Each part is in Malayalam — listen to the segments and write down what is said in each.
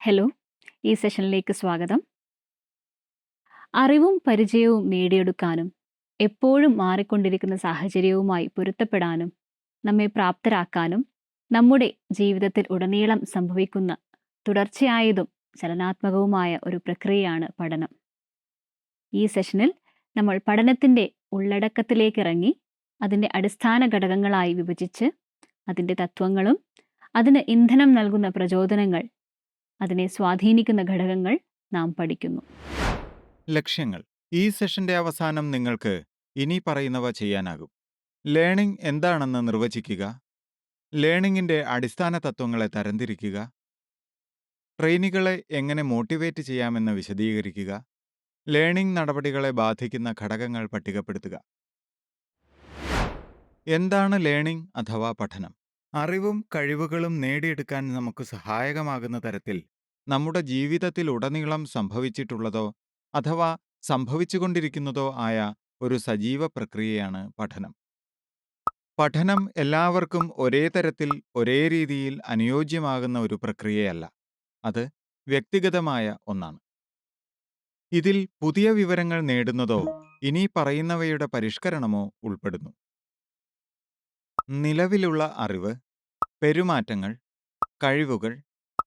ഹലോ, ഈ സെഷനിലേക്ക് സ്വാഗതം. അറിവും പരിചയവും നേടിയെടുക്കാനും എപ്പോഴും മാറിക്കൊണ്ടിരിക്കുന്ന സാഹചര്യവുമായി പൊരുത്തപ്പെടാനും നമ്മെ പ്രാപ്തരാക്കാനും നമ്മുടെ ജീവിതത്തിൽ ഉടനീളം സംഭവിക്കുന്ന തുടർച്ചയായതും ചലനാത്മകവുമായ ഒരു പ്രക്രിയയാണ് പഠനം. ഈ സെഷനിൽ നമ്മൾ പഠനത്തിൻ്റെ ഉള്ളടക്കത്തിലേക്കിറങ്ങി അതിൻ്റെ അടിസ്ഥാന ഘടകങ്ങളായി വിഭജിച്ച് അതിൻ്റെ തത്വങ്ങളും അതിന് ഇന്ധനം നൽകുന്ന പ്രചോദനങ്ങൾ, അതിനെ സ്വാധീനിക്കുന്ന ഘടകങ്ങൾ നാം പഠിക്കുന്നു. ലക്ഷ്യങ്ങൾ. ഈ സെഷന്റെ അവസാനം നിങ്ങൾക്ക് ഇനി പറയുന്നവ ചെയ്യാനാകും. ലേണിംഗ് എന്താണെന്ന് നിർവചിക്കുക. ലേണിംഗിന്റെ അടിസ്ഥാന തത്വങ്ങളെ തരംതിരിക്കുക. ട്രെയിനികളെ എങ്ങനെ മോട്ടിവേറ്റ് ചെയ്യാമെന്ന് വിശദീകരിക്കുക. ലേണിംഗ് നടപടികളെ ബാധിക്കുന്ന ഘടകങ്ങൾ പട്ടികപ്പെടുത്തുക. എന്താണ് ലേണിംഗ് അഥവാ പഠനം? അറിവും കഴിവുകളും നേടിയെടുക്കാൻ നമുക്ക് സഹായകമാകുന്ന തരത്തിൽ നമ്മുടെ ജീവിതത്തിലുടനീളം സംഭവിച്ചിട്ടുള്ളതോ അഥവാ സംഭവിച്ചുകൊണ്ടിരിക്കുന്നതോ ആയ ഒരു സജീവ പ്രക്രിയയാണ് പഠനം. പഠനം എല്ലാവർക്കും ഒരേ തരത്തിൽ ഒരേ രീതിയിൽ അനുയോജ്യമാകുന്ന ഒരു പ്രക്രിയയല്ല. അത് വ്യക്തിഗതമായ ഒന്നാണ്. ഇതിൽ പുതിയ വിവരങ്ങൾ നേടുന്നതോ ഇനി പറയുന്നവയുടെ പരിഷ്കരണമോ ഉൾപ്പെടുന്നു. നിലവിലുള്ള അറിവ്, പെരുമാറ്റങ്ങൾ, കഴിവുകൾ,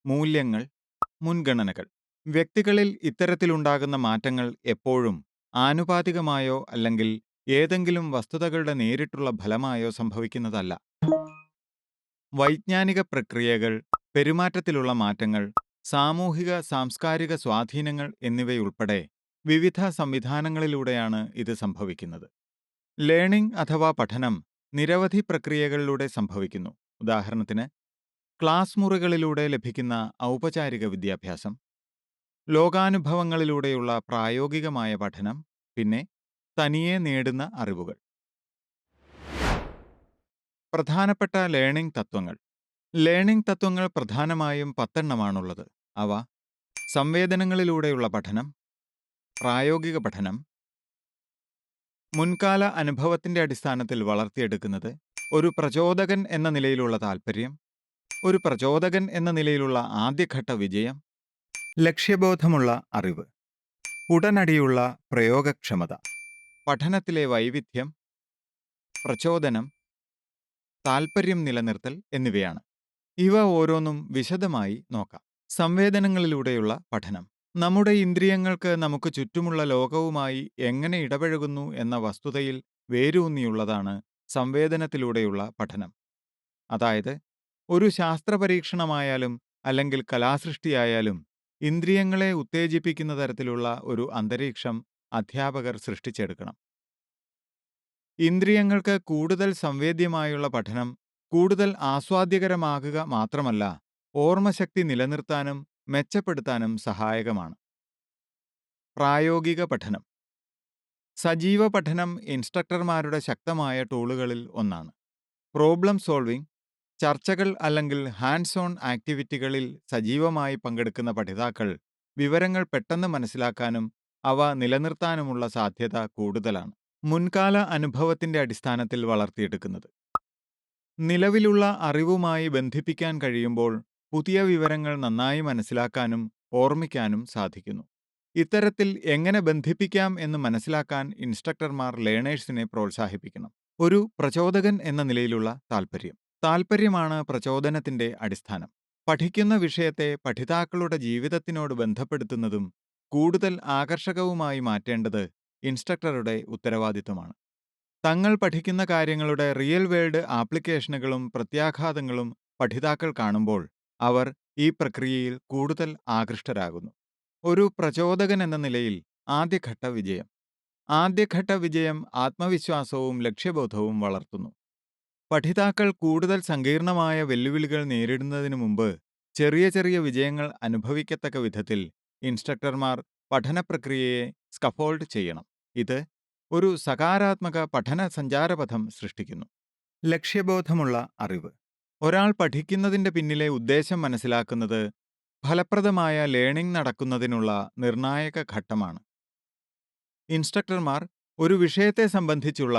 മൂല്യങ്ങൾ, മുൻഗണനകൾ. വ്യക്തികളിൽ ഇത്തരത്തിലുണ്ടാകുന്ന മാറ്റങ്ങൾ എപ്പോഴും ആനുപാതികമായോ അല്ലെങ്കിൽ ഏതെങ്കിലും വസ്തുതകളുടെ നേരിട്ടുള്ള ഫലമായോ സംഭവിക്കുന്നതല്ല. വൈജ്ഞാനിക പ്രക്രിയകൾ, പെരുമാറ്റത്തിലുള്ള മാറ്റങ്ങൾ, സാമൂഹിക സാംസ്കാരിക സ്വാധീനങ്ങൾ എന്നിവയുൾപ്പെടെ വിവിധ സംവിധാനങ്ങളിലൂടെയാണ് ഇത് സംഭവിക്കുന്നത്. ലേണിംഗ് അഥവാ പഠനം നിരവധി പ്രക്രിയകളിലൂടെ സംഭവിക്കുന്നു. ഉദാഹരണത്തിന്, ക്ലാസ് മുറികളിലൂടെ ലഭിക്കുന്ന ഔപചാരിക വിദ്യാഭ്യാസം, ലോകാനുഭവങ്ങളിലൂടെയുള്ള പ്രായോഗികമായ പഠനം, പിന്നെ തനിയെ നേടുന്ന അറിവുകൾ. പ്രധാനപ്പെട്ട ലേണിംഗ് തത്വങ്ങൾ. ലേണിംഗ് തത്വങ്ങൾ പ്രധാനമായും 10 എണ്ണമാണുള്ളത്. അവ സംവേദനങ്ങളിലൂടെയുള്ള പഠനം, പ്രായോഗിക പഠനം, മുൻകാല അനുഭവത്തിന്റെ അടിസ്ഥാനത്തിൽ വളർത്തിയെടുക്കുന്നത്, ഒരു പ്രചോദകൻ എന്ന നിലയിലുള്ള താൽപ്പര്യം, ഒരു പ്രചോദകൻ എന്ന നിലയിലുള്ള ആദ്യഘട്ട വിജയം, ലക്ഷ്യബോധമുള്ള അറിവ്, ഉടനടിയുള്ള പ്രയോഗക്ഷമത, പഠനത്തിലെ വൈവിധ്യം, പ്രചോദനം, താൽപ്പര്യം നിലനിർത്തൽ എന്നിവയാണ്. ഇവ ഓരോന്നും വിശദമായി നോക്കാം. സംവേദനങ്ങളിലൂടെയുള്ള പഠനം. നമ്മുടെ ഇന്ദ്രിയങ്ങൾക്ക് നമുക്ക് ചുറ്റുമുള്ള ലോകവുമായി എങ്ങനെ ഇടപഴകുന്നു എന്ന വസ്തുതയിൽ വേരൂന്നിയുള്ളതാണ് സംവേദനത്തിലൂടെയുള്ള പഠനം. അതായത്, ഒരു ശാസ്ത്രപരീക്ഷണമായാലും അല്ലെങ്കിൽ കലാസൃഷ്ടിയായാലും ഇന്ദ്രിയങ്ങളെ ഉത്തേജിപ്പിക്കുന്ന തരത്തിലുള്ള ഒരു അന്തരീക്ഷം അധ്യാപകർ സൃഷ്ടിച്ചെടുക്കണം. ഇന്ദ്രിയങ്ങൾക്ക് കൂടുതൽ സംവേദ്യമായുള്ള പഠനം കൂടുതൽ ആസ്വാദ്യകരമാകുക മാത്രമല്ല, ഓർമ്മശക്തി നിലനിർത്താനും മെച്ചപ്പെടുത്താനും സഹായകമാണ്. പ്രായോഗിക പഠനം. സജീവ പഠനം ഇൻസ്ട്രക്ടർമാരുടെ ശക്തമായ ടൂളുകളിൽ ഒന്നാണ്. പ്രോബ്ലം സോൾവിംഗ്, ചർച്ചകൾ അല്ലെങ്കിൽ ഹാൻഡ്സ് ഓൺ ആക്ടിവിറ്റികളിൽ സജീവമായി പങ്കെടുക്കുന്ന പഠിതാക്കൾ വിവരങ്ങൾ പെട്ടെന്ന് മനസ്സിലാക്കാനും അവ നിലനിർത്താനുമുള്ള സാധ്യത കൂടുതലാണ്. മുൻകാല അനുഭവത്തിന്റെ അടിസ്ഥാനത്തിൽ വളർത്തിയെടുക്കുന്നത്. നിലവിലുള്ള അറിവുമായി ബന്ധിപ്പിക്കാൻ കഴിയുമ്പോൾ പുതിയ വിവരങ്ങൾ നന്നായി മനസ്സിലാക്കാനും ഓർമ്മിക്കാനും സാധിക്കുന്നു. ഇത്തരത്തിൽ എങ്ങനെ ബന്ധിപ്പിക്കാം എന്ന് മനസ്സിലാക്കാൻ ഇൻസ്ട്രക്ടർമാർ ലേണേഴ്സിനെ പ്രോത്സാഹിപ്പിക്കണം. ഒരു പ്രചോദകൻ എന്ന നിലയിലുള്ള താൽപ്പര്യം. താൽപ്പര്യമാണ് പ്രചോദനത്തിന്റെ അടിസ്ഥാനം. പഠിക്കുന്ന വിഷയത്തെ പഠിതാക്കളുടെ ജീവിതത്തിനോട് ബന്ധപ്പെടുത്തുന്നതും കൂടുതൽ ആകർഷകവുമായി മാറ്റേണ്ടത് ഇൻസ്ട്രക്ടറുടെ ഉത്തരവാദിത്വമാണ്. തങ്ങൾ പഠിക്കുന്ന കാര്യങ്ങളുടെ റിയൽ വേൾഡ് ആപ്ലിക്കേഷനുകളും പ്രത്യാഘാതങ്ങളും പഠിതാക്കൾ കാണുമ്പോൾ അവർ ഈ പ്രക്രിയയിൽ കൂടുതൽ ആകൃഷ്ടരാകുന്നു. ഒരു പ്രചോദകൻ എന്ന നിലയിൽ ആദ്യഘട്ട വിജയം. ആദ്യഘട്ട വിജയം ആത്മവിശ്വാസവും ലക്ഷ്യബോധവും വളർത്തുന്നു. പഠിതാക്കൾ കൂടുതൽ സങ്കീർണമായ വെല്ലുവിളികൾ നേരിടുന്നതിനു മുമ്പ് ചെറിയ ചെറിയ വിജയങ്ങൾ അനുഭവിക്കത്തക്ക വിധത്തിൽ ഇൻസ്ട്രക്ടർമാർ പഠനപ്രക്രിയയെ സ്കഫോൾഡ് ചെയ്യണം. ഇത് ഒരു സകാരാത്മക പഠന സഞ്ചാരപഥം സൃഷ്ടിക്കുന്നു. ലക്ഷ്യബോധമുള്ള അറിവ്. ഒരാൾ പഠിക്കുന്നതിന്റെ പിന്നിലെ ഉദ്ദേശം മനസ്സിലാക്കുന്നത് ഫലപ്രദമായ ലേണിംഗ് നടക്കുന്നതിനുള്ള നിർണായക ഘട്ടമാണ്. ഇൻസ്ട്രക്ടർമാർ ഒരു വിഷയത്തെ സംബന്ധിച്ചുള്ള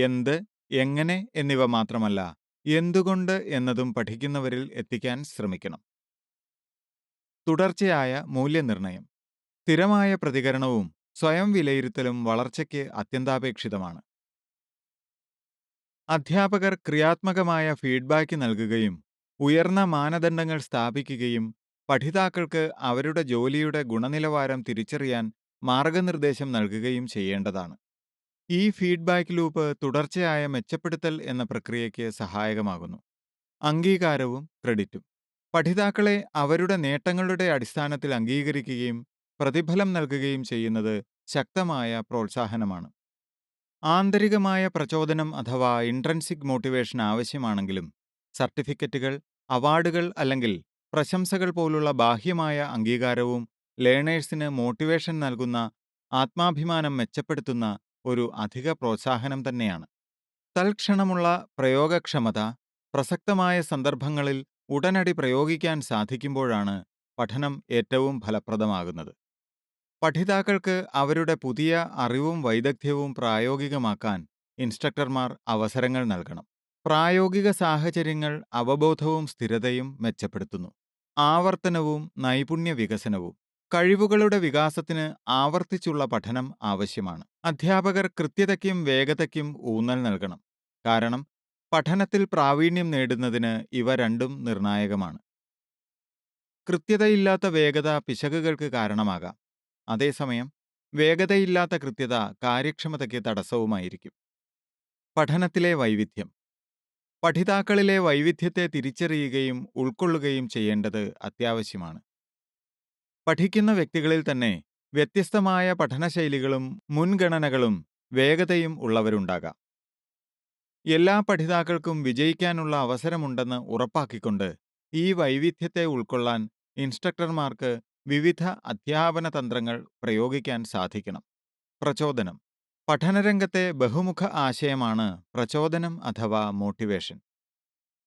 എന്ത്, എങ്ങനെ എന്നിവ മാത്രമല്ല, എന്തുകൊണ്ട് എന്നതും പഠിക്കുന്നവരിൽ എത്തിക്കാൻ ശ്രമിക്കണം. തുടർച്ചയായ മൂല്യനിർണ്ണയം, സ്ഥിരമായ പ്രതികരണവും സ്വയം വിലയിരുത്തലും വളർച്ചയ്ക്ക് അത്യന്താപേക്ഷിതമാണ്. അധ്യാപകർ ക്രിയാത്മകമായ ഫീഡ്ബാക്ക് നൽകുകയും ഉയർന്ന മാനദണ്ഡങ്ങൾ സ്ഥാപിക്കുകയും പഠിതാക്കൾക്ക് അവരുടെ ജോലിയുടെ ഗുണനിലവാരം തിരിച്ചറിയാൻ മാർഗനിർദ്ദേശം നൽകുകയും ചെയ്യേണ്ടതാണ്. ഈ ഫീഡ്ബാക്ക് ലൂപ്പ് തുടർച്ചയായ മെച്ചപ്പെടുത്തൽ എന്ന പ്രക്രിയയ്ക്ക് സഹായകമാകുന്നു. അംഗീകാരവും ക്രെഡിറ്റും. പഠിതാക്കളെ അവരുടെ നേട്ടങ്ങളുടെ അടിസ്ഥാനത്തിൽ അംഗീകരിക്കുകയും പ്രതിഫലം നൽകുകയും ചെയ്യുന്നത് ശക്തമായ പ്രോത്സാഹനമാണ്. ആന്തരികമായ പ്രചോദനം അഥവാ ഇൻട്രൻസിക് മോട്ടിവേഷൻ ആവശ്യമാണെങ്കിലും സർട്ടിഫിക്കറ്റുകൾ, അവാർഡുകൾ അല്ലെങ്കിൽ പ്രശംസകൾ പോലുള്ള ബാഹ്യമായ അംഗീകാരവും ലേണേഴ്സിന് മോട്ടിവേഷൻ നൽകുന്ന, ആത്മാഭിമാനം മെച്ചപ്പെടുത്തുന്ന ഒരു അധിക പ്രോത്സാഹനം തന്നെയാണ്. തൽക്ഷണമുള്ള പ്രയോഗക്ഷമത പ്രസക്തമായ സന്ദർഭങ്ങളിൽ ഉടനടി പ്രയോഗിക്കാൻ സാധിക്കുമ്പോഴാണ് പഠനം ഏറ്റവും ഫലപ്രദമാകുന്നത്. പഠിതാക്കൾക്ക് അവരുടെ പുതിയ അറിവും വൈദഗ്ധ്യവും പ്രായോഗികമാക്കാൻ ഇൻസ്ട്രക്ടർമാർ അവസരങ്ങൾ നൽകണം. പ്രായോഗിക സാഹചര്യങ്ങൾ അവബോധവും സ്ഥിരതയും മെച്ചപ്പെടുത്തുന്നു. ആവർത്തനവും നൈപുണ്യ വികസനവും. കഴിവുകളുടെ വികാസത്തിന് ആവർത്തിച്ചുള്ള പഠനം ആവശ്യമാണ്. അധ്യാപകർ കൃത്യതയ്ക്കും വേഗതയ്ക്കും ഊന്നൽ നൽകണം. കാരണം പഠനത്തിൽ പ്രാവീണ്യം നേടുന്നതിന് ഇവ രണ്ടും നിർണായകമാണ്. കൃത്യതയില്ലാത്ത വേഗത പിശകുകൾക്ക് കാരണമാകാം. അതേസമയം വേഗതയില്ലാത്ത കൃത്യത കാര്യക്ഷമതയ്ക്ക് തടസ്സവുമായിരിക്കും. പഠനത്തിലെ വൈവിധ്യം. പഠിതാക്കളിലെ വൈവിധ്യത്തെ തിരിച്ചറിയുകയും ഉൾക്കൊള്ളുകയും ചെയ്യേണ്ടത് അത്യാവശ്യമാണ്. പഠിക്കുന്ന വ്യക്തികളിൽ തന്നെ വ്യത്യസ്തമായ പഠനശൈലികളും മുൻഗണനകളും വേഗതയും ഉള്ളവരുണ്ടാകാം. എല്ലാ പഠിതാക്കൾക്കും വിജയിക്കാനുള്ള അവസരമുണ്ടെന്ന് ഉറപ്പാക്കിക്കൊണ്ട് ഈ വൈവിധ്യത്തെ ഉൾക്കൊള്ളാൻ ഇൻസ്ട്രക്ടർമാർക്ക് വിവിധ അധ്യാപന തന്ത്രങ്ങൾ പ്രയോഗിക്കാൻ സാധിക്കണം. പ്രചോദനം. പഠനരംഗത്തെ ബഹുമുഖ ആശയമാണ് പ്രചോദനം അഥവാ മോട്ടിവേഷൻ.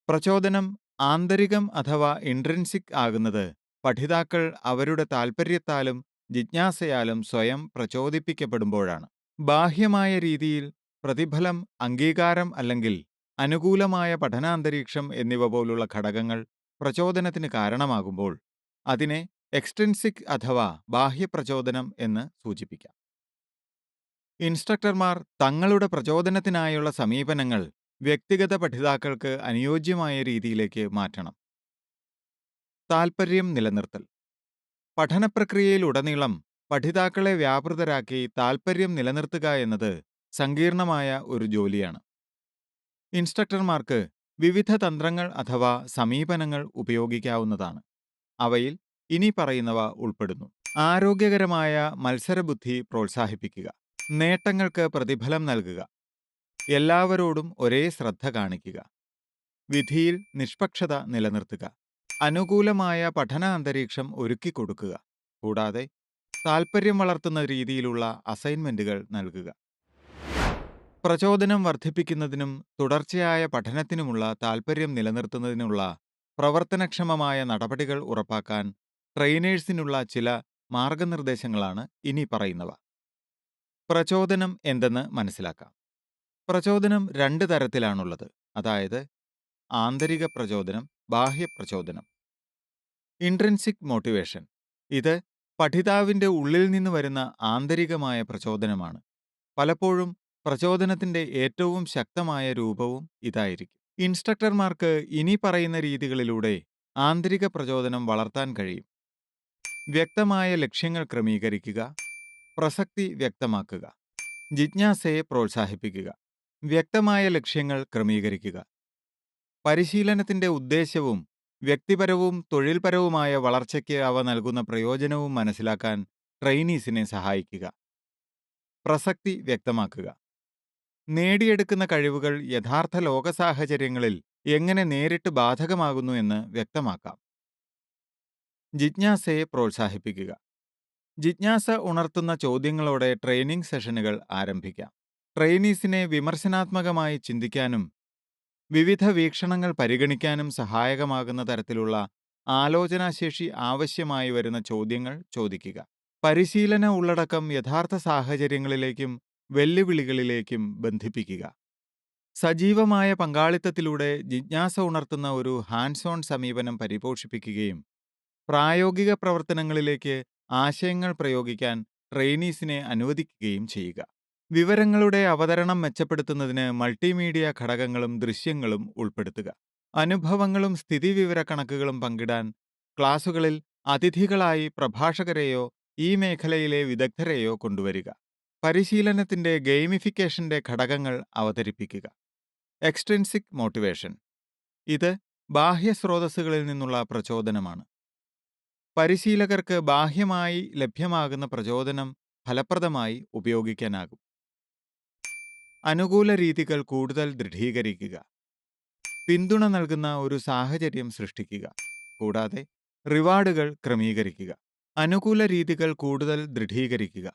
പ്രചോദനം ആന്തരികം അഥവാ ഇൻട്രിൻസിക് ആകുന്നത് പഠിതാക്കൾ അവരുടെ താൽപ്പര്യത്താലും ജിജ്ഞാസയാലും സ്വയം പ്രചോദിപ്പിക്കപ്പെടുമ്പോഴാണ്. ബാഹ്യമായ രീതിയിൽ പ്രതിഫലം, അംഗീകാരം അല്ലെങ്കിൽ അനുകൂലമായ പഠനാന്തരീക്ഷം എന്നിവ പോലുള്ള ഘടകങ്ങൾ പ്രചോദനത്തിന് കാരണമാകുമ്പോൾ അതിനെ എക്സ്ട്രിൻസിക് അഥവാ ബാഹ്യപ്രചോദനം എന്ന് സൂചിപ്പിക്കാം. ഇൻസ്ട്രക്ടർമാർ തങ്ങളുടെ പ്രചോദനത്തിനായുള്ള സമീപനങ്ങൾ വ്യക്തിഗത പഠിതാക്കൾക്ക് അനുയോജ്യമായ രീതിയിലേക്ക് മാറ്റണം. താൽപ്പര്യം നിലനിർത്തൽ. പഠനപ്രക്രിയയിലുടനീളം പഠിതാക്കളെ വ്യാപൃതരാക്കി താൽപ്പര്യം നിലനിർത്തുക എന്നത് സങ്കീർണമായ ഒരു ജോലിയാണ്. ഇൻസ്ട്രക്ടർമാർക്ക് വിവിധ തന്ത്രങ്ങൾ അഥവാ സമീപനങ്ങൾ ഉപയോഗിക്കാവുന്നതാണ്. അവയിൽ ഇനി പറയുന്നവ ഉൾപ്പെടുന്നു. ആരോഗ്യകരമായ മത്സരബുദ്ധി പ്രോത്സാഹിപ്പിക്കുക. നേട്ടങ്ങൾക്ക് പ്രതിഫലം നൽകുക. എല്ലാവരോടും ഒരേ ശ്രദ്ധ കാണിക്കുക. വിധിയിൽ നിഷ്പക്ഷത നിലനിർത്തുക. അനുകൂലമായ പഠന അന്തരീക്ഷം ഒരുക്കിക്കൊടുക്കുക. കൂടാതെ താൽപ്പര്യം വളർത്തുന്ന രീതിയിലുള്ള അസൈൻമെന്റുകൾ നൽകുക. പ്രചോദനം വർദ്ധിപ്പിക്കുന്നതിനും തുടർച്ചയായ പഠനത്തിനുമുള്ള താൽപ്പര്യം നിലനിർത്തുന്നതിനുള്ള പ്രവർത്തനക്ഷമമായ നടപടികൾ ഉറപ്പാക്കാൻ ട്രെയിനേഴ്സിനുള്ള ചില മാർഗനിർദ്ദേശങ്ങളാണ് ഇനി പറയുന്നവ. പ്രചോദനം എന്തെന്ന് മനസ്സിലാക്കാം. പ്രചോദനം 2 തരത്തിലാണുള്ളത്. അതായത് ആന്തരിക പ്രചോദനം, ബാഹ്യപ്രചോദനം. Intrinsic motivation. ഇത് പഠിതാവിൻ്റെ ഉള്ളിൽ നിന്ന് വരുന്ന ആന്തരികമായ പ്രചോദനമാണ്. പലപ്പോഴും പ്രചോദനത്തിൻ്റെ ഏറ്റവും ശക്തമായ രൂപവും ഇതായിരിക്കും. ഇൻസ്ട്രക്ടർമാർക്ക് ഇനി പറയുന്ന രീതികളിലൂടെ ആന്തരിക പ്രചോദനം വളർത്താൻ കഴിയും. വ്യക്തമായ ലക്ഷ്യങ്ങൾ ക്രമീകരിക്കുക. പ്രസക്തി വ്യക്തമാക്കുക. ജിജ്ഞാസയെ പ്രോത്സാഹിപ്പിക്കുക. വ്യക്തമായ ലക്ഷ്യങ്ങൾ ക്രമീകരിക്കുക. പരിശീലനത്തിൻ്റെ ഉദ്ദേശ്യവും വ്യക്തിപരവും തൊഴിൽപരവുമായ വളർച്ചയ്ക്ക് അവ നൽകുന്ന പ്രയോജനവും മനസ്സിലാക്കാൻ ട്രെയിനീസിനെ സഹായിക്കുക. പ്രസക്തി വ്യക്തമാക്കുക. നേടിയെടുക്കുന്ന കഴിവുകൾ യഥാർത്ഥ ലോക സാഹചര്യങ്ങളിൽ എങ്ങനെ നേരിട്ട് ബാധകമാകുന്നു എന്ന് വ്യക്തമാക്കാം. ജിജ്ഞാസയെ പ്രോത്സാഹിപ്പിക്കുക. ജിജ്ഞാസ ഉണർത്തുന്ന ചോദ്യങ്ങളോടെ ട്രെയിനിംഗ് സെഷനുകൾ ആരംഭിക്കാം. ട്രെയിനീസിനെ വിമർശനാത്മകമായി ചിന്തിക്കാനും വിവിധ വീക്ഷണങ്ങൾ പരിഗണിക്കാനും സഹായകമാകുന്ന തരത്തിലുള്ള ആലോചനാശേഷി ആവശ്യമായി വരുന്ന ചോദ്യങ്ങൾ ചോദിക്കുക. പരിശീലന ഉള്ളടക്കം യഥാർത്ഥ സാഹചര്യങ്ങളിലേക്കും വെല്ലുവിളികളിലേക്കും ബന്ധിപ്പിക്കുക. സജീവമായ പങ്കാളിത്തത്തിലൂടെ ജിജ്ഞാസ ഉണർത്തുന്ന ഒരു ഹാൻഡ്സ് ഓൺ സമീപനം പരിപോഷിപ്പിക്കുകയും പ്രായോഗിക പ്രവർത്തനങ്ങളിലേക്ക് ആശയങ്ങൾ പ്രയോഗിക്കാൻ ട്രെയിനീസിനെ അനുവദിക്കുകയും ചെയ്യുക. വിവരങ്ങളുടെ അവതരണം മെച്ചപ്പെടുത്തുന്നതിന് മൾട്ടിമീഡിയ ഘടകങ്ങളും ദൃശ്യങ്ങളും ഉൾപ്പെടുത്തുക. അനുഭവങ്ങളും സ്ഥിതിവിവരക്കണക്കുകളും പങ്കിടാൻ ക്ലാസുകളിൽ അതിഥികളായി പ്രഭാഷകരെയോ ഈ മേഖലയിലെ വിദഗ്ധരെയോ കൊണ്ടുവരിക. പരിശീലനത്തിന്റെ ഗെയിമിഫിക്കേഷന്റെ ഘടകങ്ങൾ അവതരിപ്പിക്കുക. Extrinsic motivation. ഇത് ബാഹ്യ സ്രോതസ്സുകളിൽ നിന്നുള്ള പ്രചോദനമാണ്. പരിശീലകർക്ക് ബാഹ്യമായി ലഭ്യമാകുന്ന പ്രചോദനം ഫലപ്രദമായി ഉപയോഗിക്കാനാകും. അനുകൂല രീതികൾ കൂടുതൽ ദൃഢീകരിക്കുക. പിന്തുണ നൽകുന്ന ഒരു സാഹചര്യം സൃഷ്ടിക്കുക. കൂടാതെ റിവാർഡുകൾ ക്രമീകരിക്കുക. അനുകൂല രീതികൾ കൂടുതൽ ദൃഢീകരിക്കുക.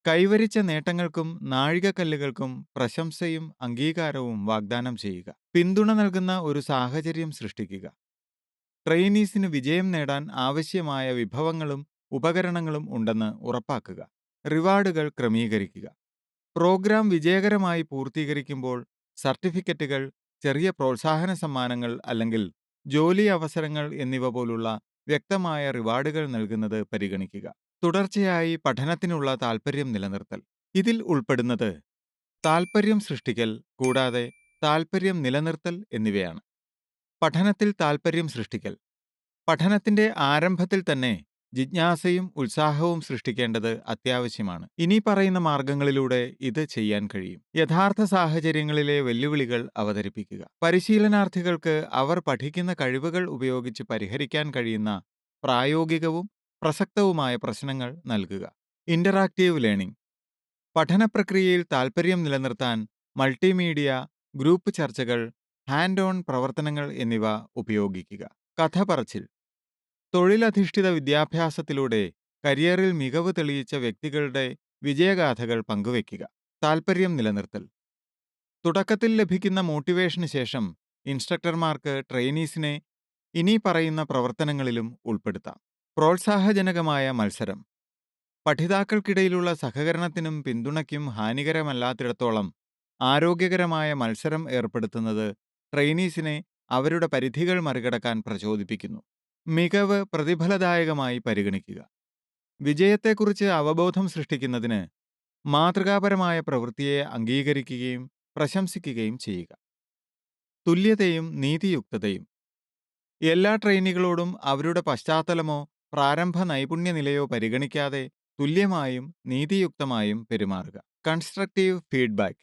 കൈവരിച്ച നേട്ടങ്ങൾക്കും നാഴികക്കല്ലുകൾക്കും പ്രശംസയും അംഗീകാരവും വാഗ്ദാനം ചെയ്യുക. പിന്തുണ നൽകുന്ന ഒരു സാഹചര്യം സൃഷ്ടിക്കുക. ട്രെയിനീസിന് വിജയം നേടാൻ ആവശ്യമായ വിഭവങ്ങളും ഉപകരണങ്ങളും ഉണ്ടെന്ന് ഉറപ്പാക്കുക. റിവാർഡുകൾ ക്രമീകരിക്കുക. പ്രോഗ്രാം വിജയകരമായി പൂർത്തീകരിക്കുമ്പോൾ സർട്ടിഫിക്കറ്റുകൾ, ചെറിയ പ്രോത്സാഹന സമ്മാനങ്ങൾ അല്ലെങ്കിൽ ജോലി അവസരങ്ങൾ എന്നിവ പോലുള്ള വ്യക്തമായ റിവാർഡുകൾ നൽകുന്നത് പരിഗണിക്കുക. തുടർച്ചയായി പഠനത്തിനുള്ള താൽപ്പര്യം നിലനിർത്തൽ. ഇതിൽ ഉൾപ്പെടുന്നത് താൽപ്പര്യം സൃഷ്ടിക്കൽ കൂടാതെ താൽപ്പര്യം നിലനിർത്തൽ എന്നിവയാണ്. പഠനത്തിൽ താൽപ്പര്യം സൃഷ്ടിക്കൽ. പഠനത്തിന്റെ ആരംഭത്തിൽ തന്നെ ജിജ്ഞാസയും ഉത്സാഹവും സൃഷ്ടിക്കേണ്ടത് അത്യാവശ്യമാണ്. ഇനി പറയുന്ന മാർഗങ്ങളിലൂടെ ഇത് ചെയ്യാൻ കഴിയും. യഥാർത്ഥ സാഹചര്യങ്ങളിലെ വെല്ലുവിളികൾ അവതരിപ്പിക്കുക. പരിശീലനാർത്ഥികൾക്ക് അവർ പഠിക്കുന്ന കഴിവുകൾ ഉപയോഗിച്ച് പരിഹരിക്കാൻ കഴിയുന്ന പ്രായോഗികവും പ്രസക്തവുമായ പ്രശ്നങ്ങൾ നൽകുക. Interactive learning. പഠനപ്രക്രിയയിൽ താൽപ്പര്യം നിലനിർത്താൻ മൾട്ടിമീഡിയ, ഗ്രൂപ്പ് ചർച്ചകൾ, ഹാൻഡ് ഓൺ പ്രവർത്തനങ്ങൾ എന്നിവ ഉപയോഗിക്കുക. കഥ പറച്ചിൽ. തൊഴിലധിഷ്ഠിത വിദ്യാഭ്യാസത്തിലൂടെ കരിയറിൽ മികവ് തെളിയിച്ച വ്യക്തികളുടെ വിജയഗാഥകൾ പങ്കുവയ്ക്കുക. താൽപ്പര്യം നിലനിർത്തൽ. തുടക്കത്തിൽ ലഭിക്കുന്ന മോട്ടിവേഷന് ശേഷം ഇൻസ്ട്രക്ടർമാർക്ക് ട്രെയിനീസിനെ ഇനി പറയുന്ന പ്രവർത്തനങ്ങളിലും ഉൾപ്പെടുത്താം. പ്രോത്സാഹജനകമായ മത്സരം. പഠിതാക്കൾക്കിടയിലുള്ള സഹകരണത്തിനും പിന്തുണയ്ക്കും ഹാനികരമല്ലാത്തിടത്തോളം ആരോഗ്യകരമായ മത്സരം ഏർപ്പെടുത്തുന്നത് ട്രെയിനീസിനെ അവരുടെ പരിധികൾ മറികടക്കാൻ പ്രചോദിപ്പിക്കുന്നു. മികവ് പ്രതിഫലദായകമായി പരിഗണിക്കുക. വിജയത്തെക്കുറിച്ച് അവബോധം സൃഷ്ടിക്കുന്നതിന് മാതൃകാപരമായ പ്രവൃത്തിയെ അംഗീകരിക്കുകയും പ്രശംസിക്കുകയും ചെയ്യുക. തുല്യതയും നീതിയുക്തതയും. എല്ലാ ട്രെയിനികളോടും അവരുടെ പശ്ചാത്തലമോ പ്രാരംഭ നൈപുണ്യനിലയോ പരിഗണിക്കാതെ തുല്യമായും നീതിയുക്തമായും പെരുമാറുക. Constructive feedback.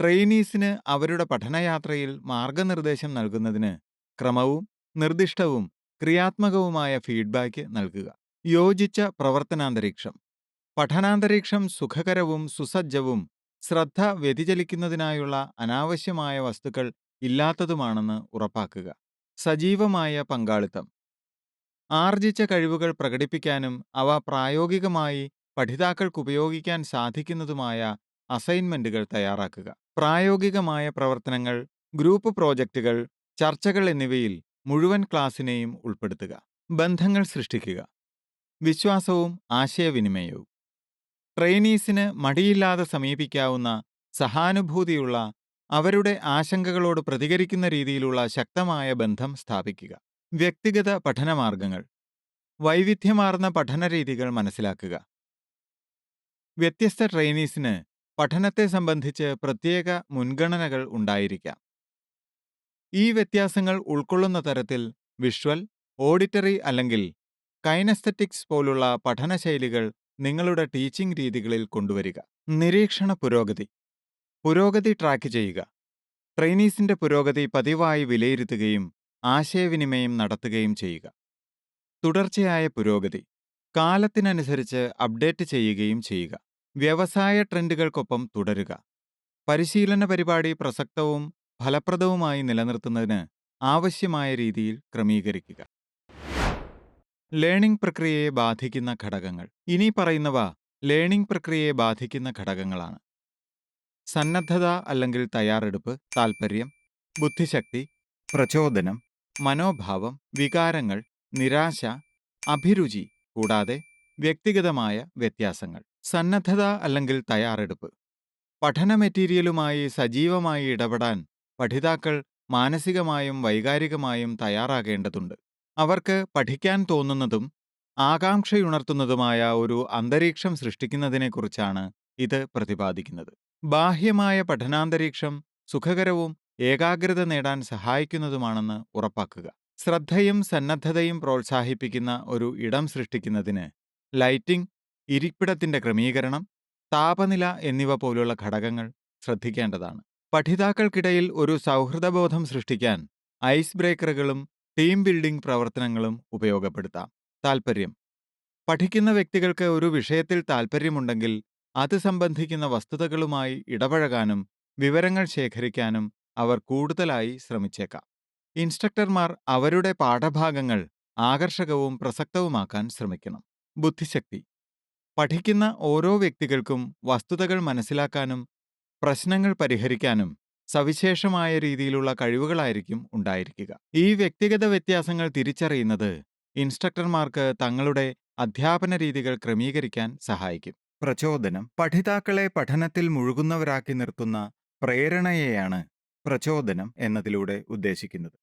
ട്രെയിനീസിന് അവരുടെ പഠനയാത്രയിൽ മാർഗനിർദ്ദേശം നൽകുന്നതിന് ക്രമവും നിർദ്ദിഷ്ടവും ക്രിയാത്മകവുമായ ഫീഡ്ബാക്ക് നൽകുക. യോജിച്ച പ്രവർത്തനാന്തരീക്ഷം. പഠനാന്തരീക്ഷം സുഖകരവും സുസജ്ജവും ശ്രദ്ധ വ്യതിചലിക്കുന്നതിനായുള്ള അനാവശ്യമായ വസ്തുക്കൾ ഇല്ലാത്തതുമാണെന്ന് ഉറപ്പാക്കുക. സജീവമായ പങ്കാളിത്തം. ആർജിച്ച കഴിവുകൾ പ്രകടിപ്പിക്കാനും അവ പ്രായോഗികമായി പഠിതാക്കൾക്ക് ഉപയോഗിക്കാൻ സാധിക്കുന്നതുമായ അസൈൻമെന്റുകൾ തയ്യാറാക്കുക. പ്രായോഗികമായ പ്രവർത്തനങ്ങൾ, ഗ്രൂപ്പ് പ്രോജക്റ്റുകൾ, ചർച്ചകൾ എന്നിവയിൽ മുഴുവൻ ക്ലാസിനെയും ഉൾപ്പെടുത്തുക. ബന്ധങ്ങൾ സൃഷ്ടിക്കുക. വിശ്വാസവും ആശയവിനിമയവും. ട്രെയിനീസിന് മടിയില്ലാതെ സമീപിക്കാവുന്ന, സഹാനുഭൂതിയുള്ള, അവരുടെ ആശങ്കകളോട് പ്രതികരിക്കുന്ന രീതിയിലുള്ള ശക്തമായ ബന്ധം സ്ഥാപിക്കുക. വ്യക്തിഗത പഠനമാർഗങ്ങൾ. വൈവിധ്യമാർന്ന പഠനരീതികൾ മനസ്സിലാക്കുക. വ്യത്യസ്ത ട്രെയിനീസിന് പഠനത്തെ സംബന്ധിച്ച് പ്രത്യേക മുൻഗണനകൾ ഉണ്ടായിരിക്കാം. ഈ വ്യത്യാസങ്ങൾ ഉൾക്കൊള്ളുന്ന തരത്തിൽ വിഷ്വൽ, ഓഡിറ്ററി അല്ലെങ്കിൽ കൈനസ്തെറ്റിക്സ് പോലുള്ള പഠനശൈലികൾ നിങ്ങളുടെ ടീച്ചിംഗ് രീതികളിൽ കൊണ്ടുവരിക. നിരീക്ഷണ പുരോഗതി. പുരോഗതി ട്രാക്ക് ചെയ്യുക. ട്രെയിനീസിന്റെ പുരോഗതി പതിവായി വിലയിരുത്തുകയും ആശയവിനിമയം നടത്തുകയും ചെയ്യുക. തുടർച്ചയായ പുരോഗതി. കാലത്തിനനുസരിച്ച് അപ്ഡേറ്റ് ചെയ്യുകയും ചെയ്യുക. വ്യവസായ ട്രെൻഡുകൾക്കൊപ്പം തുടരുക. പരിശീലന പരിപാടി പ്രസക്തവും ഫലപ്രദവുമായി നിലനിർത്തുന്നതിന് ആവശ്യമായ രീതിയിൽ ക്രമീകരിക്കുക. ലേണിംഗ് പ്രക്രിയയെ ബാധിക്കുന്ന ഘടകങ്ങൾ. ഇനി പറയുന്നവ ലേണിംഗ് പ്രക്രിയയെ ബാധിക്കുന്ന ഘടകങ്ങളാണ്. സന്നദ്ധത അല്ലെങ്കിൽ തയ്യാറെടുപ്പ്, താൽപ്പര്യം, ബുദ്ധിശക്തി, പ്രചോദനം, മനോഭാവം, വികാരങ്ങൾ, നിരാശ, അഭിരുചി, കൂടാതെ വ്യക്തിഗതമായ വ്യത്യാസങ്ങൾ. സന്നദ്ധത അല്ലെങ്കിൽ തയ്യാറെടുപ്പ്. പഠന മെറ്റീരിയലുമായി സജീവമായി ഇടപെടാൻ പഠിതാക്കൾ മാനസികമായും വൈകാരികമായും തയ്യാറാകേണ്ടതുണ്ട്. അവർക്ക് പഠിക്കാൻ തോന്നുന്നതും ആകാംക്ഷയുണർത്തുന്നതുമായ ഒരു അന്തരീക്ഷം സൃഷ്ടിക്കുന്നതിനെക്കുറിച്ചാണ് ഇത് പ്രതിപാദിക്കുന്നത്. ബാഹ്യമായ പഠനാന്തരീക്ഷം സുഖകരവും ഏകാഗ്രത നേടാൻ സഹായിക്കുന്നതുമാണെന്ന് ഉറപ്പാക്കുക. ശ്രദ്ധയും സന്നദ്ധതയും പ്രോത്സാഹിപ്പിക്കുന്ന ഒരു ഇടം സൃഷ്ടിക്കുന്നതിന് ലൈറ്റിംഗ്, ഇരിപ്പിടത്തിന്റെ ക്രമീകരണം, താപനില എന്നിവ പോലുള്ള ഘടകങ്ങൾ ശ്രദ്ധിക്കേണ്ടതാണ്. പഠിതാക്കൾക്കിടയിൽ ഒരു സൗഹൃദബോധം സൃഷ്ടിക്കാൻ ഐസ് ബ്രേക്കറുകളും ടീം ബിൽഡിംഗ് പ്രവർത്തനങ്ങളും ഉപയോഗപ്പെടുത്താം. താൽപ്പര്യം: പഠിക്കുന്ന വ്യക്തികൾക്ക് ഒരു വിഷയത്തിൽ താൽപ്പര്യമുണ്ടെങ്കിൽ അത് സംബന്ധിക്കുന്ന വസ്തുതകളുമായി ഇടപഴകാനും വിവരങ്ങൾ ശേഖരിക്കാനും അവർ കൂടുതലായി ശ്രമിച്ചേക്കാം. ഇൻസ്ട്രക്ടർമാർ അവരുടെ പാഠഭാഗങ്ങൾ ആകർഷകവും പ്രസക്തവുമാക്കാൻ ശ്രമിക്കണം. ബുദ്ധിശക്തി: പഠിക്കുന്ന ഓരോ വ്യക്തികൾക്കും വസ്തുതകൾ മനസ്സിലാക്കാനും പ്രശ്നങ്ങൾ പരിഹരിക്കാനും സവിശേഷമായ രീതിയിലുള്ള കഴിവുകളായിരിക്കും ഉണ്ടായിരിക്കുക. ഈ വ്യക്തിഗത വ്യത്യാസങ്ങൾ തിരിച്ചറിയുന്നത് ഇൻസ്ട്രക്ടർമാർക്ക് തങ്ങളുടെ അധ്യാപന രീതികൾ ക്രമീകരിക്കാൻ സഹായിക്കും. പ്രചോദനം: പഠിതാക്കളെ പഠനത്തിൽ മുഴുകുന്നവരാക്കി നിർത്തുന്ന പ്രേരണയെയാണ് പ്രചോദനം എന്നതിലൂടെ ഉദ്ദേശിക്കുന്നത്.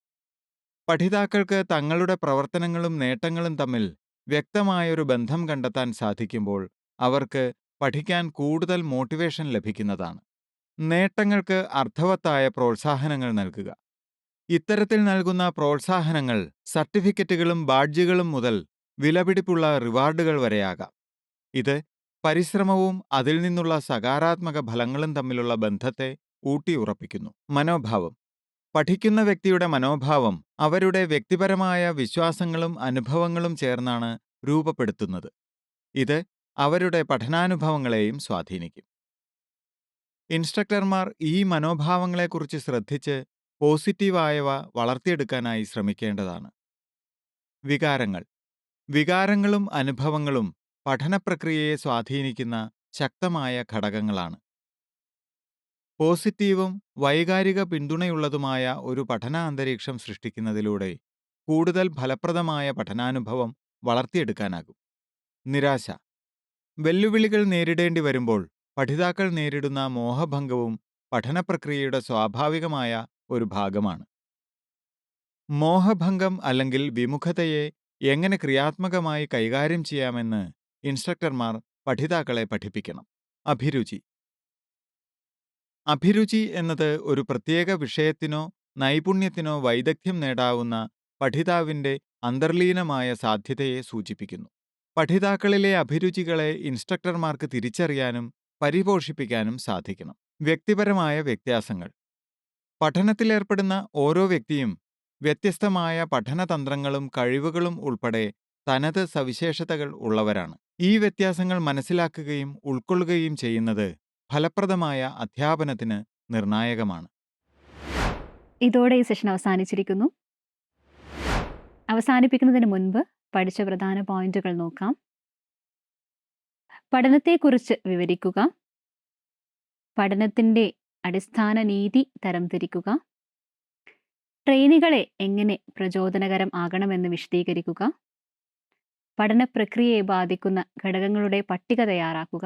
പഠിതാക്കൾക്ക് തങ്ങളുടെ പ്രവർത്തനങ്ങളും നേട്ടങ്ങളും തമ്മിൽ വ്യക്തമായൊരു ബന്ധം കണ്ടെത്താൻ സാധിക്കുമ്പോൾ അവർക്ക് പഠിക്കാൻ കൂടുതൽ മോട്ടിവേഷൻ ലഭിക്കുന്നതാണ്. നേട്ടങ്ങൾക്ക് അർത്ഥവത്തായ പ്രോത്സാഹനങ്ങൾ നൽകുക. ഇത്തരത്തിൽ നൽകുന്ന പ്രോത്സാഹനങ്ങൾ സർട്ടിഫിക്കറ്റുകളും ബാഡ്ജുകളും മുതൽ വിലപിടിപ്പുള്ള റിവാർഡുകൾ വരെയാകാം. ഇത് പരിശ്രമവും അതിൽ നിന്നുള്ള സകാരാത്മക ഫലങ്ങളും തമ്മിലുള്ള ബന്ധത്തെ ഊട്ടിയുറപ്പിക്കുന്നു. മനോഭാവം: പഠിക്കുന്ന വ്യക്തിയുടെ മനോഭാവം അവരുടെ വ്യക്തിപരമായ വിശ്വാസങ്ങളും അനുഭവങ്ങളും ചേർന്നാണ് രൂപപ്പെടുത്തുന്നത്. ഇത് അവരുടെ പഠനാനുഭവങ്ങളെയും സ്വാധീനിക്കും. ഇൻസ്ട്രക്ടർമാർ ഈ മനോഭാവങ്ങളെക്കുറിച്ച് ശ്രദ്ധിച്ച് പോസിറ്റീവായവ വളർത്തിയെടുക്കാനായി ശ്രമിക്കേണ്ടതാണ്. വികാരങ്ങൾ: വികാരങ്ങളും അനുഭവങ്ങളും പഠനപ്രക്രിയയെ സ്വാധീനിക്കുന്ന ശക്തമായ ഘടകങ്ങളാണ്. പോസിറ്റീവും വൈകാരിക പിന്തുണയുള്ളതുമായ ഒരു പഠന അന്തരീക്ഷം സൃഷ്ടിക്കുന്നതിലൂടെ കൂടുതൽ ഫലപ്രദമായ പഠനാനുഭവം വളർത്തിയെടുക്കാനാകും. നിരാശ: വെല്ലുവിളികൾ നേരിടേണ്ടി വരുമ്പോൾ പഠിതാക്കൾ നേരിടുന്ന മോഹഭംഗവും പഠനപ്രക്രിയയുടെ സ്വാഭാവികമായ ഒരു ഭാഗമാണ്. മോഹഭംഗം അല്ലെങ്കിൽ വിമുഖതയെ എങ്ങനെ ക്രിയാത്മകമായി കൈകാര്യം ചെയ്യാമെന്ന് ഇൻസ്ട്രക്ടർമാർ പഠിതാക്കളെ പഠിപ്പിക്കണം. അഭിരുചി: അഭിരുചി എന്നത് ഒരു പ്രത്യേക വിഷയത്തിനോ നൈപുണ്യത്തിനോ വൈദഗ്ധ്യം നേടാവുന്ന പഠിതാവിന്റെ അന്തർലീനമായ സാധ്യതയെ സൂചിപ്പിക്കുന്നു. പഠിതാക്കളിലെ അഭിരുചികളെ ഇൻസ്ട്രക്ടർമാർക്ക് തിരിച്ചറിയാനും പരിപോഷിപ്പിക്കാനും സാധിക്കണം. വ്യക്തിപരമായ വ്യത്യാസങ്ങൾ: പഠനത്തിലേർപ്പെടുന്ന ഓരോ വ്യക്തിയും വ്യത്യസ്തമായ പഠനതന്ത്രങ്ങളും കഴിവുകളും ഉൾപ്പെടെ തനത് സവിശേഷതകൾ ഉള്ളവരാണ്. ഈ വ്യത്യാസങ്ങൾ മനസ്സിലാക്കുകയും ഉൾക്കൊള്ളുകയും ചെയ്യുന്നത് ഫലപ്രദമായ അധ്യാപനത്തിന് നിർണായകമാണ്. ഇതോടെ ഈ സെഷൻ അവസാനിച്ചിരിക്കുന്നു. അവസാനിപ്പിക്കുന്നതിന് മുൻപ് പഠിച്ച പ്രധാന പോയിന്റുകൾ നോക്കാം. പഠനത്തെക്കുറിച്ച് വിവരിക്കുക. പഠനത്തിൻ്റെ അടിസ്ഥാന നീതി തരംതിരിക്കുക. ട്രെയിനികളെ എങ്ങനെ പ്രചോദനകരം ആകണമെന്ന് വിശദീകരിക്കുക. പഠന പ്രക്രിയയെ ബാധിക്കുന്ന ഘടകങ്ങളുടെ പട്ടിക തയ്യാറാക്കുക.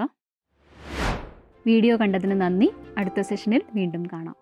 വീഡിയോ കണ്ടതിന് നന്ദി. അടുത്ത സെഷനിൽ വീണ്ടും കാണാം.